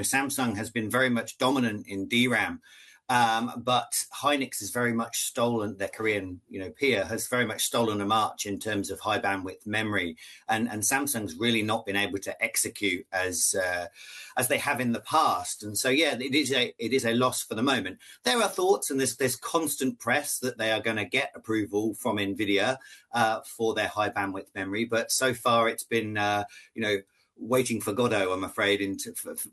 Samsung has been very much dominant in DRAM. But Hynix has very much stolen, their Korean, peer has very much stolen a march in terms of high bandwidth memory, and Samsung's really not been able to execute as they have in the past. And so, yeah, it is a loss for the moment. There are thoughts, and there's constant press that they are going to get approval from Nvidia for their high bandwidth memory, but so far it's been, waiting for Godot, I'm afraid,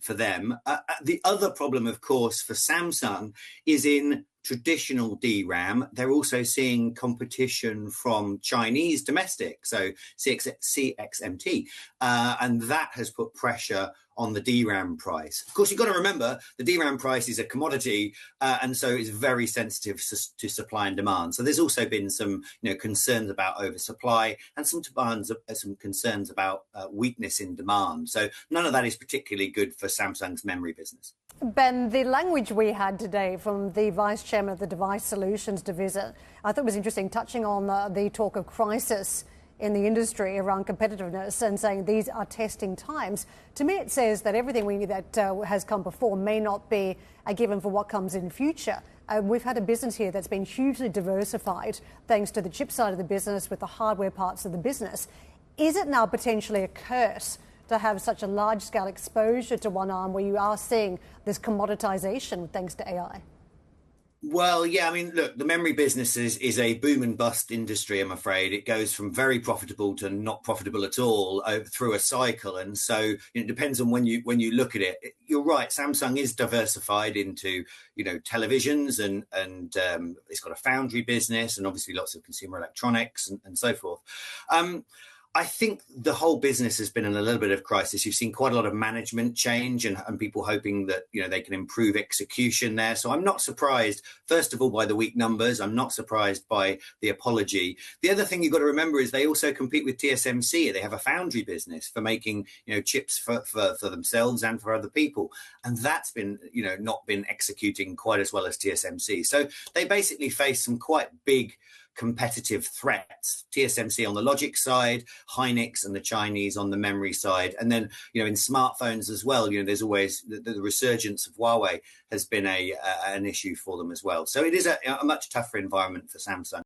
for them. The other problem, of course, for Samsung is in traditional DRAM. They're also seeing competition from Chinese domestic, so CXMT, and that has put pressure on the DRAM price. Of course, you've got to remember the DRAM price is a commodity, and so it's very sensitive to supply and demand. So there's also been some, concerns about oversupply and some concerns about weakness in demand. So none of that is particularly good for Samsung's memory business. Ben, the language we had today from the Vice Chairman of the Device Solutions Division, I thought was interesting, touching on the talk of crisis in the industry around competitiveness and saying these are testing times. To me, it says that everything that has come before may not be a given for what comes in future. We've had a business here that's been hugely diversified thanks to the chip side of the business with the hardware parts of the business. Is it now potentially a curse to have such a large-scale exposure to one arm where you are seeing this commoditization thanks to AI? Well, yeah, I mean, look, the memory business is a boom and bust industry, I'm afraid. It goes from very profitable to not profitable at all through a cycle. And so it depends on when you look at it. You're right, Samsung is diversified into, televisions and it's got a foundry business and obviously lots of consumer electronics and so forth. I think the whole business has been in a little bit of crisis. You've seen quite a lot of management change and people hoping that, they can improve execution there. So I'm not surprised, first of all, by the weak numbers. I'm not surprised by the apology. The other thing you've got to remember is they also compete with TSMC. They have a foundry business for making, chips for themselves and for other people. And that's been, not been executing quite as well as TSMC. So they basically face some quite big competitive threats. TSMC on the logic side, Hynix and the Chinese on the memory side. And then, in smartphones as well, there's always the resurgence of Huawei has been an issue for them as well. So it is a much tougher environment for Samsung.